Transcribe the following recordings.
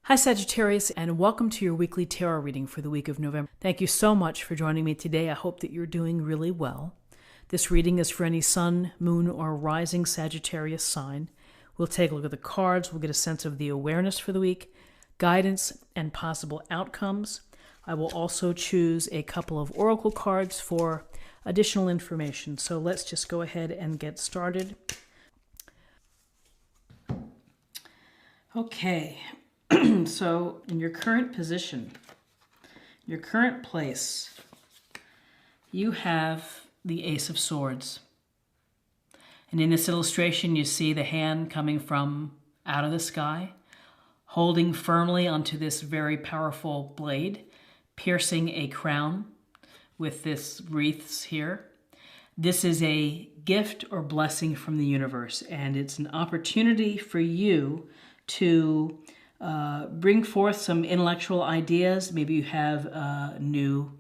Hi Sagittarius, and welcome to your weekly tarot reading for the week of November. Thank you so much for joining me today. I hope that you're doing really well. This reading is for any sun, moon, or rising Sagittarius sign. We'll take a look at the cards. We'll get a sense of the awareness for the week, guidance, and possible outcomes. I will also choose a couple of oracle cards for additional information. So let's just go ahead and get started. Okay. So in your current position, your current place, you have the Ace of Swords. And in this illustration, you see the hand coming from out of the sky, holding firmly onto this very powerful blade, piercing a crown with this wreaths here. This is a gift or blessing from the universe, and it's an opportunity for you to bring forth some intellectual ideas. Maybe you have a new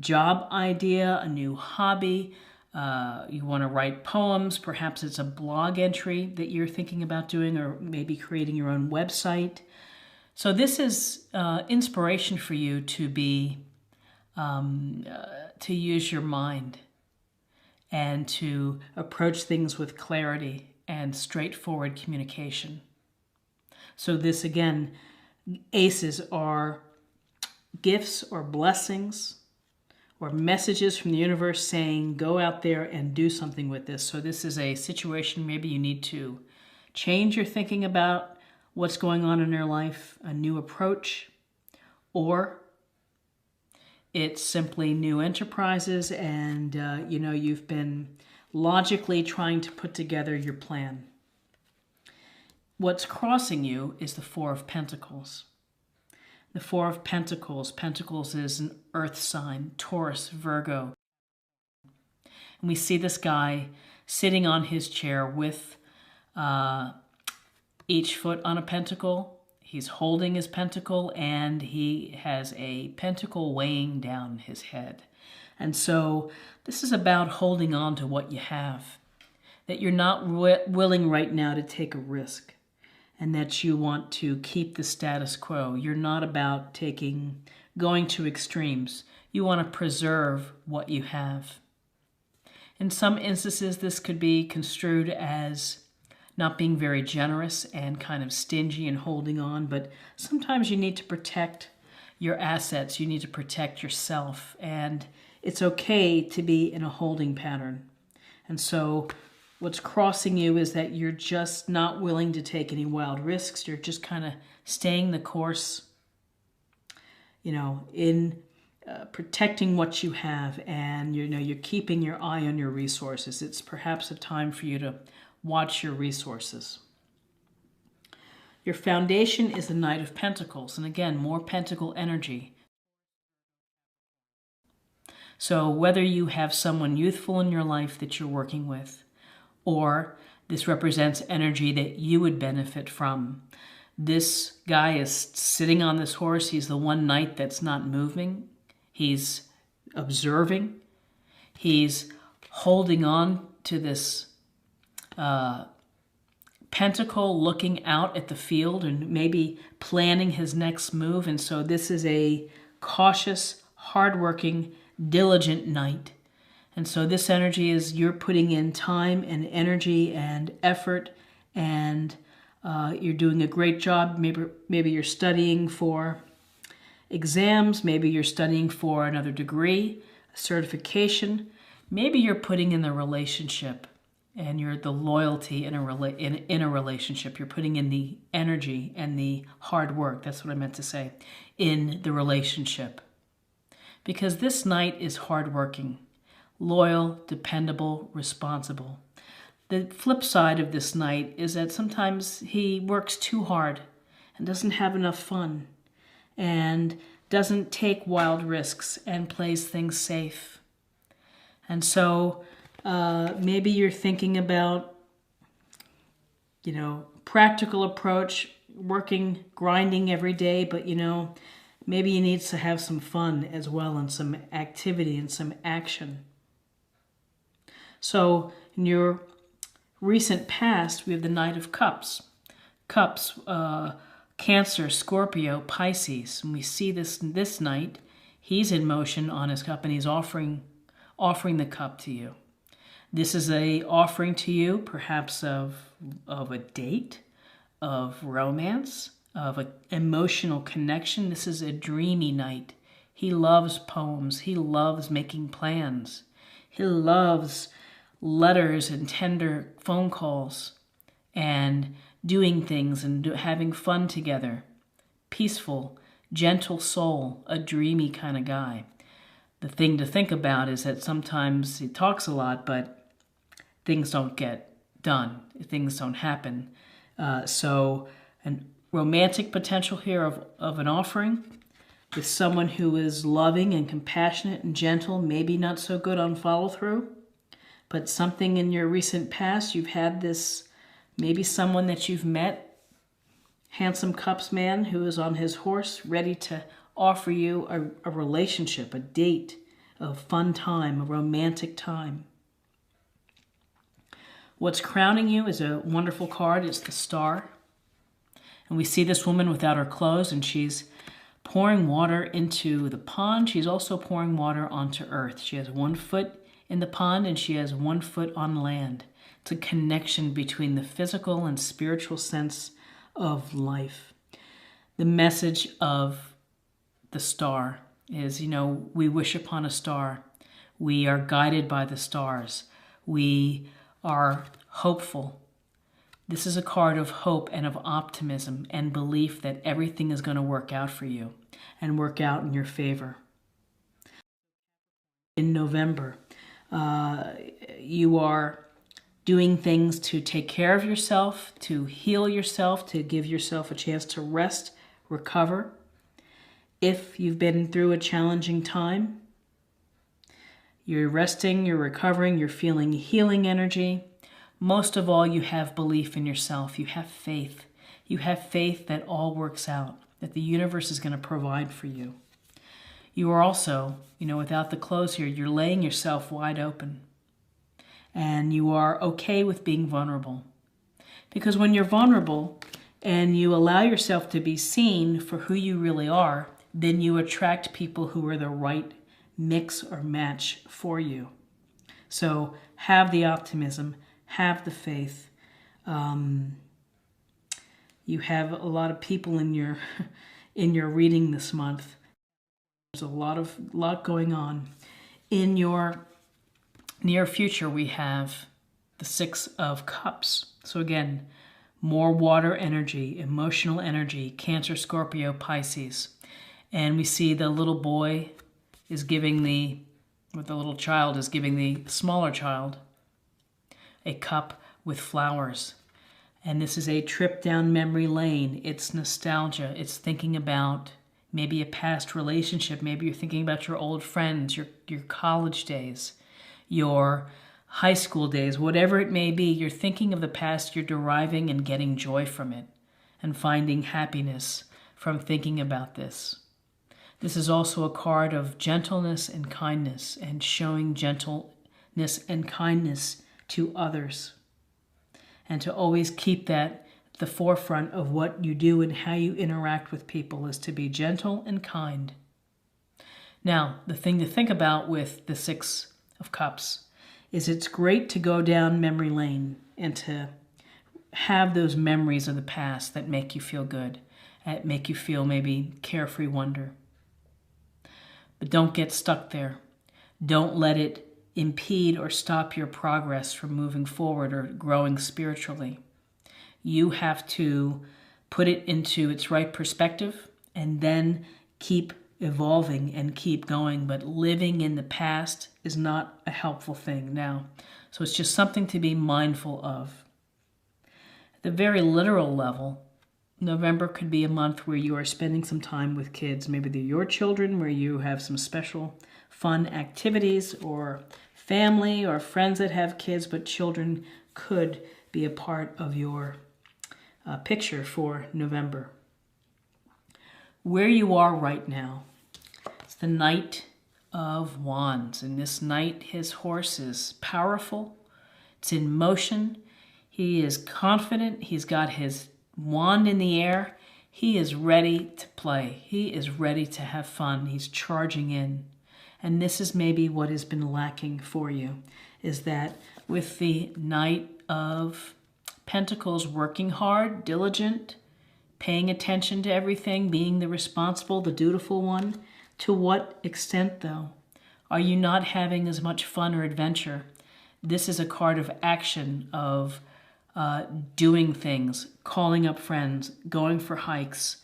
job idea, a new hobby. You want to write poems. Perhaps it's a blog entry that you're thinking about doing, or maybe creating your own website. So this is inspiration for you to be, to use your mind and to approach things with clarity and straightforward communication. So this, again, aces are gifts or blessings or messages from the universe saying, go out there and do something with this. So this is a situation maybe you need to change your thinking about what's going on in your life, a new approach, or it's simply new enterprises and, you've been logically trying to put together your plan. What's crossing you is the Four of Pentacles. The Four of Pentacles. Pentacles is an earth sign, Taurus, Virgo. And we see this guy sitting on his chair with each foot on a pentacle. He's holding his pentacle, and he has a pentacle weighing down his head. And so this is about holding on to what you have, that you're not willing right now to take a risk, and that you want to keep the status quo. You're not about going to extremes. You want to preserve what you have. In some instances, this could be construed as not being very generous and kind of stingy and holding on, but sometimes you need to protect your assets. You need to protect yourself, and it's okay to be in a holding pattern. And so what's crossing you is that you're just not willing to take any wild risks. You're just kind of staying the course, in protecting what you have, and you're keeping your eye on your resources. It's perhaps a time for you to watch your resources. Your foundation is the Knight of Pentacles, and again, more pentacle energy. So whether you have someone youthful in your life that you're working with, or this represents energy that you would benefit from. This guy is sitting on this horse. He's the one knight that's not moving. He's observing. He's holding on to this pentacle, looking out at the field and maybe planning his next move. And so this is a cautious, hardworking, diligent knight. And so this energy is you're putting in time and energy and effort, and you're doing a great job. Maybe you're studying for exams. Maybe you're studying for another degree, a certification. Maybe you're putting in the relationship, and you're the loyalty in a relationship. You're putting in the energy and the hard work. That's what I meant to say, in the relationship. Because this knight is hardworking, loyal, dependable, responsible. The flip side of this knight is that sometimes he works too hard and doesn't have enough fun and doesn't take wild risks and plays things safe. And so maybe you're thinking about, practical approach, working, grinding every day, but maybe you need to have some fun as well, and some activity and some action. So in your recent past, we have the Knight of Cups. Cups Cancer, Scorpio, Pisces. And we see this night, he's in motion on his cup and he's offering the cup to you. This is a offering to you, perhaps of a date, of romance, of an emotional connection. This is a dreamy night. He loves poems. He loves making plans. He loves letters and tender phone calls and doing things and having fun together. Peaceful, gentle soul, a dreamy kind of guy. The thing to think about is that sometimes he talks a lot, but things don't get done. Things don't happen. So a romantic potential here of an offering with someone who is loving and compassionate and gentle, maybe not so good on follow-through, but something in your recent past, you've had this, maybe someone that you've met, handsome cups man who is on his horse, ready to offer you a relationship, a date, a fun time, a romantic time. What's crowning you is a wonderful card. It's the Star. And we see this woman without her clothes, and she's pouring water into the pond. She's also pouring water onto earth. She has 1 foot in the pond and she has 1 foot on land. It's a connection between the physical and spiritual sense of life. The message of the Star is, we wish upon a star. We are guided by the stars. We are hopeful. This is a card of hope and of optimism and belief that everything is going to work out for you and work out in your favor. In November, you are doing things to take care of yourself, to heal yourself, to give yourself a chance to rest, recover. If you've been through a challenging time, you're resting, you're recovering, you're feeling healing energy. Most of all, you have belief in yourself. You have faith. You have faith that all works out, that the universe is going to provide for you. You are also, without the clothes here, you're laying yourself wide open. And you are okay with being vulnerable. Because when you're vulnerable and you allow yourself to be seen for who you really are, then you attract people who are the right mix or match for you. So have the optimism, have the faith. You have a lot of people in your reading this month. There's a lot going on. In your near future, we have the 6 of Cups. So again, more water energy, emotional energy, Cancer, Scorpio, Pisces. And we see the little boy is giving the little child is giving the smaller child a cup with flowers. And this is a trip down memory lane. It's nostalgia. It's thinking about maybe a past relationship. Maybe you're thinking about your old friends, your college days, your high school days, whatever it may be. You're thinking of the past. You're deriving and getting joy from it and finding happiness from thinking about this. This is also a card of gentleness and kindness and showing gentleness and kindness to others. And to always keep that at the forefront of what you do and how you interact with people is to be gentle and kind. Now, the thing to think about with the 6 of Cups is it's great to go down memory lane and to have those memories of the past that make you feel good, that make you feel maybe carefree wonder. But don't get stuck there. Don't let it impede or stop your progress from moving forward or growing spiritually. You have to put it into its right perspective and then keep evolving and keep going. But living in the past is not a helpful thing now. So it's just something to be mindful of. At the very literal level, November could be a month where you are spending some time with kids. Maybe they're your children, where you have some special fun activities, or family or friends that have kids, but children could be a part of your picture for November. Where you are right now, it's the Knight of Wands. And this knight, his horse is powerful. It's in motion. He is confident. He's got his wand in the air. He is ready to play. He is ready to have fun. He's charging in. And this is maybe what has been lacking for you, is that with the Knight of Pentacles, working hard, diligent, paying attention to everything, being the responsible, the dutiful one, to what extent, though? Are you not having as much fun or adventure? This is a card of action, of doing things, calling up friends, going for hikes,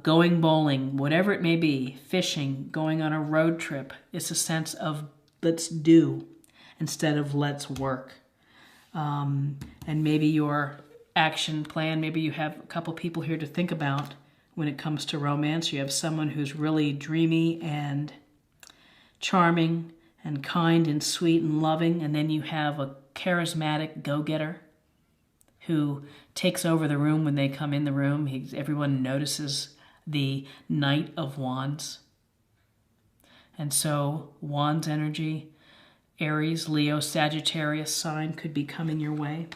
going bowling, whatever it may be, fishing, going on a road trip. It's a sense of let's do instead of let's work. And maybe your action plan, maybe you have a couple people here to think about when it comes to romance. You have someone who's really dreamy and charming and kind and sweet and loving, and then you have a charismatic go-getter who takes over the room when they come in the room. Everyone notices the Knight of Wands. And so Wands energy, Aries, Leo, Sagittarius sign could be coming your way.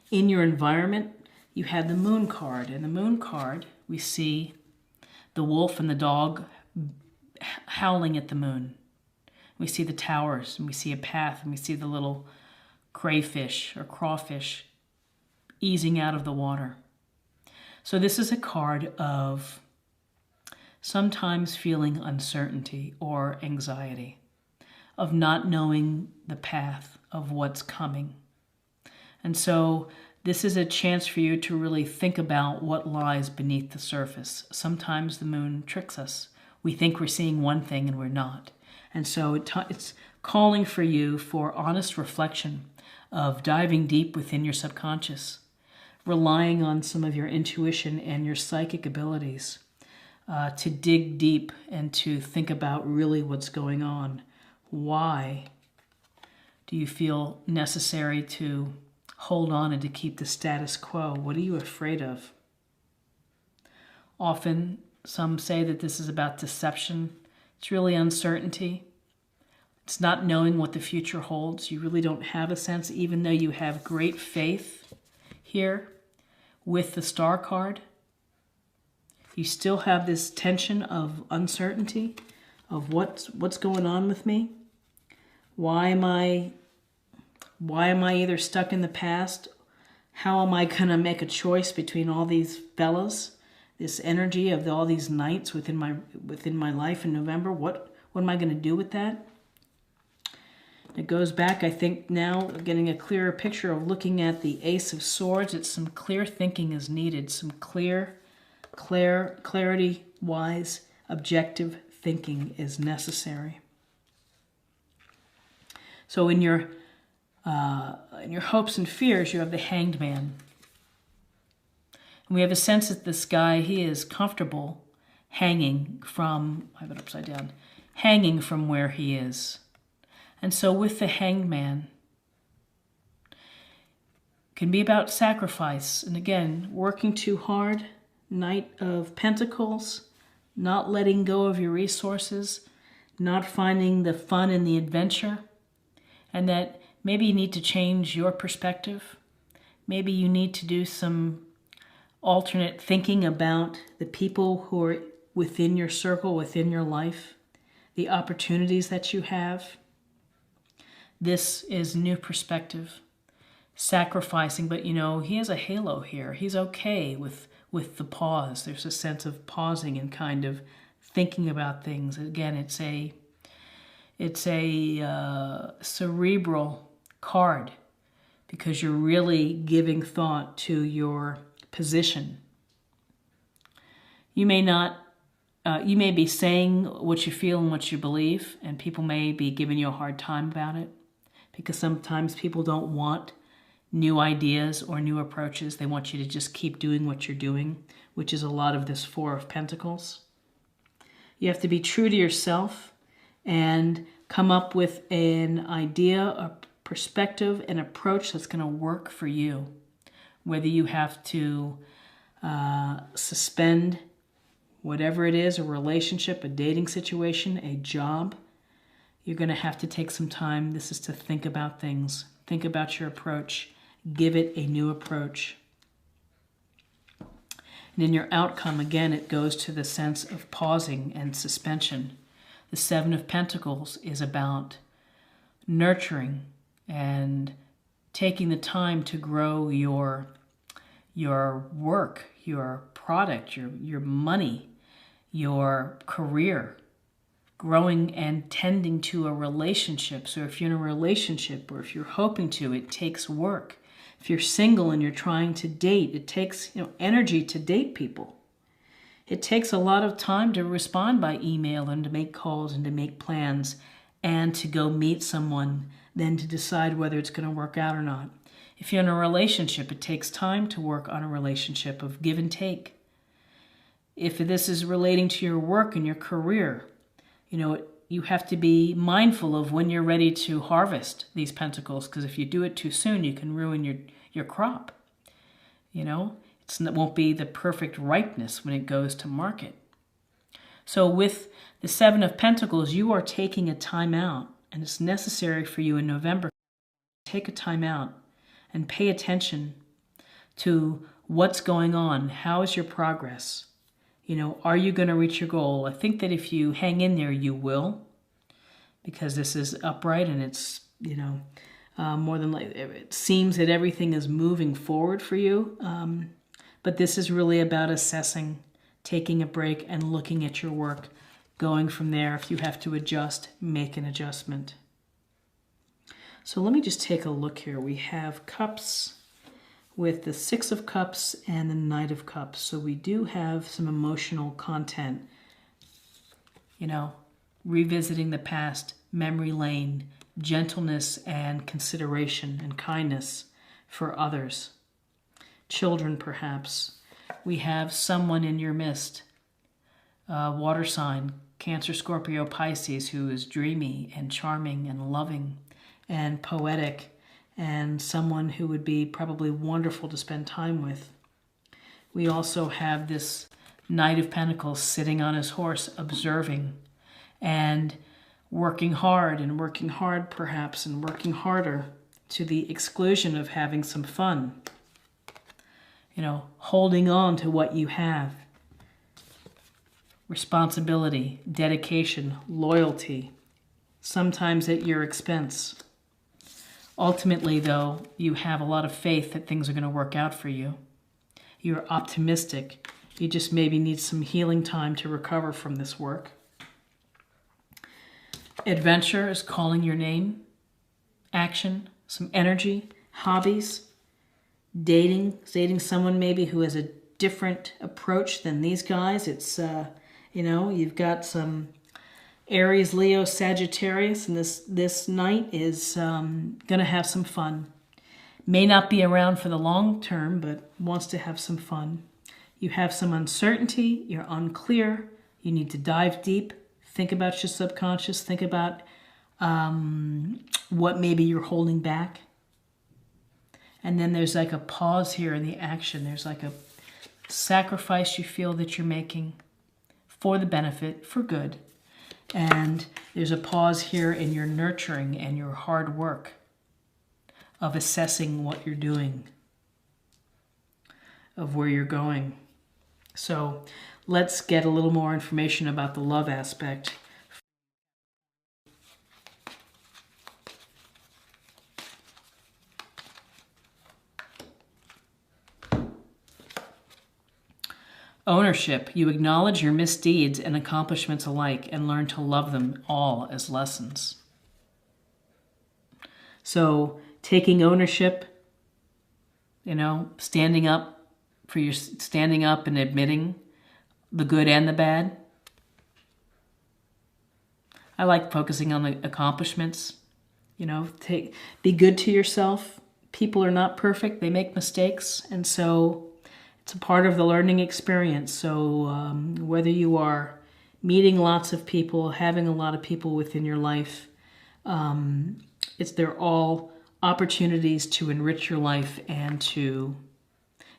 In your environment, you had the Moon card. And the Moon card, we see the wolf and the dog howling at the moon. We see the towers, and we see a path, and we see the little crayfish or crawfish easing out of the water. So this is a card of sometimes feeling uncertainty or anxiety, of not knowing the path of what's coming. And so this is a chance for you to really think about what lies beneath the surface. Sometimes the moon tricks us. We think we're seeing one thing and we're not. And so it's calling for you for honest reflection, of diving deep within your subconscious, relying on some of your intuition and your psychic abilities to dig deep and to think about really what's going on. Why do you feel necessary to hold on and to keep the status quo? What are you afraid of? Often, some say that this is about deception. It's really uncertainty. It's not knowing what the future holds. You really don't have a sense, even though you have great faith here with the Star card. You still have this tension of uncertainty, of what's going on with me. Why am I either stuck in the past? How am I going to make a choice between all these fellas? This energy of all these nights within my life in November. What am I going to do with that? It goes back, I think, now getting a clearer picture of looking at the Ace of Swords. It's some clear thinking is needed, some clarity-wise, objective thinking is necessary. So in your hopes and fears, you have the Hanged Man. And we have a sense that this guy, he is comfortable hanging from, I have it upside down, hanging from where he is. And so with the Hanged Man, can be about sacrifice. And again, working too hard, Knight of Pentacles, not letting go of your resources, not finding the fun and the adventure, and that maybe you need to change your perspective. Maybe you need to do some alternate thinking about the people who are within your circle, within your life, the opportunities that you have. This is new perspective, sacrificing, but you know, he has a halo here. He's okay with the pause. There's a sense of pausing and kind of thinking about things. Again, it's a cerebral card because you're really giving thought to your position. You may not, you may be saying what you feel and what you believe, and people may be giving you a hard time about it because sometimes people don't want new ideas or new approaches. They want you to just keep doing what you're doing, which is a lot of this Four of Pentacles. You have to be true to yourself and come up with an idea, a perspective, an approach that's going to work for you. Whether you have to suspend whatever it is, a relationship, a dating situation, a job, you're going to have to take some time. This is to think about things. Think about your approach. Give it a new approach. And in your outcome, again, it goes to the sense of pausing and suspension. The Seven of Pentacles is about nurturing and taking the time to grow your work, your product, your money, your career, growing and tending to a relationship. So if you're in a relationship or if you're hoping to, it takes work. If you're single and you're trying to date, it takes energy to date people. It takes a lot of time to respond by email and to make calls and to make plans and to go meet someone, then to decide whether it's going to work out or not. If you're in a relationship, it takes time to work on a relationship of give and take. If this is relating to your work and your career, you have to be mindful of when you're ready to harvest these pentacles, because if you do it too soon, you can ruin your crop. It won't be the perfect ripeness when it goes to market. So with the Seven of Pentacles, you are taking a time out, and it's necessary for you in November to take a time out and pay attention to what's going on. How is your progress? Are you going to reach your goal? I think that if you hang in there, you will, because this is upright and it's, more than likely, it seems that everything is moving forward for you. But this is really about assessing, taking a break and looking at your work, going from there. If you have to adjust, make an adjustment. So let me just take a look here. We have Cups with the Six of Cups and the Knight of Cups. So we do have some emotional content, revisiting the past, memory lane, gentleness and consideration and kindness for others. Children, perhaps. We have someone in your midst, water sign, Cancer, Scorpio, Pisces, who is dreamy and charming and loving and poetic, and someone who would be probably wonderful to spend time with. We also have this Knight of Pentacles sitting on his horse, observing and working hard perhaps, and working harder to the exclusion of having some fun. Holding on to what you have. Responsibility, dedication, loyalty, sometimes at your expense. Ultimately, though, you have a lot of faith that things are going to work out for you. You're optimistic. You just maybe need some healing time to recover from this work. Adventure is calling your name. Action, some energy, hobbies. Dating someone maybe who has a different approach than these guys. It's, you've got some Aries, Leo, Sagittarius, and this Knight is going to have some fun. May not be around for the long term, but wants to have some fun. You have some uncertainty. You're unclear. You need to dive deep. Think about your subconscious. Think about what maybe you're holding back. And then there's like a pause here in the action. There's like a sacrifice you feel that you're making for the benefit, for good. And there's a pause here in your nurturing and your hard work of assessing what you're doing, of where you're going. So let's get a little more information about the love aspect. Ownership. You acknowledge your misdeeds and accomplishments alike and learn to love them all as lessons. So taking ownership, standing up and admitting the good and the bad. I like focusing on the accomplishments. Be good to yourself. People are not perfect. They make mistakes. And so it's a part of the learning experience. So whether you are meeting lots of people, having a lot of people within your life, they're all opportunities to enrich your life and to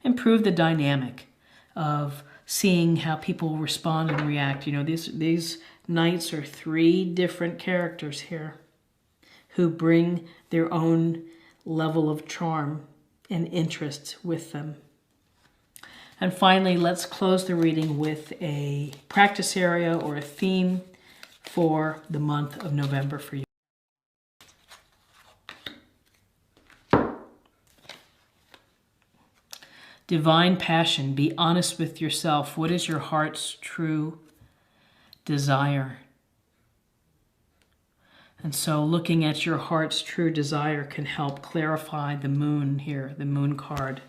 improve the dynamic of seeing how people respond and react. These Knights are three different characters here who bring their own level of charm and interest with them. And finally, let's close the reading with a practice area or a theme for the month of November for you. Divine passion. Be honest with yourself. What is your heart's true desire? And so looking at your heart's true desire can help clarify the moon here, the moon card.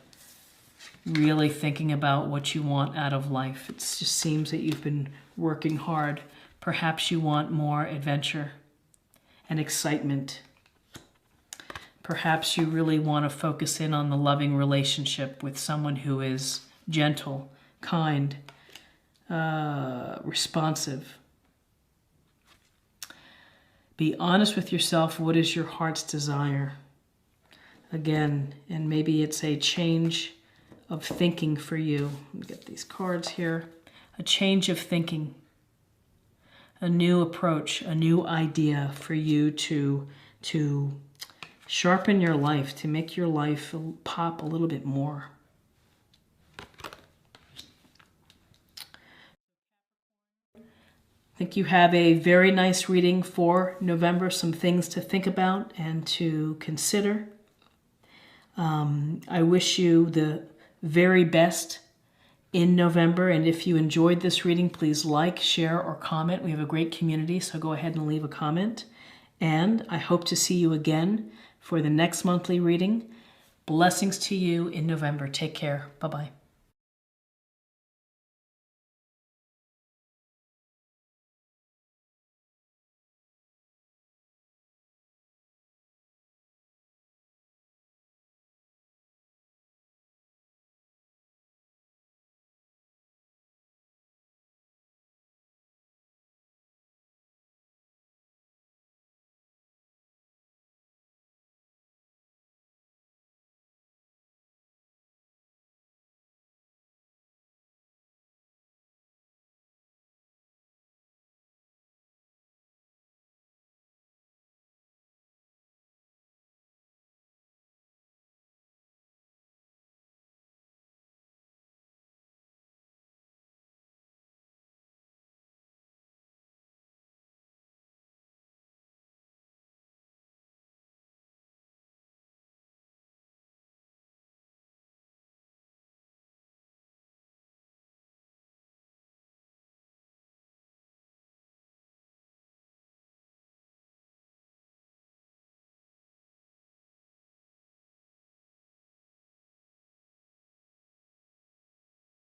Really thinking about what you want out of life. It just seems that you've been working hard. Perhaps you want more adventure and excitement. Perhaps you really want to focus in on the loving relationship with someone who is gentle, kind, responsive. Be honest with yourself. What is your heart's desire? Again, and maybe it's a change of thinking for you. Let me get these cards here. A change of thinking. A new approach, a new idea for you to sharpen your life, to make your life pop a little bit more. I think you have a very nice reading for November, some things to think about and to consider. I wish you the very best in November, and if you enjoyed this reading, please like, share, or comment. We have a great community, so go ahead and leave a comment. And I hope to see you again for the next monthly reading. Blessings to you in November. Take care. Bye-bye.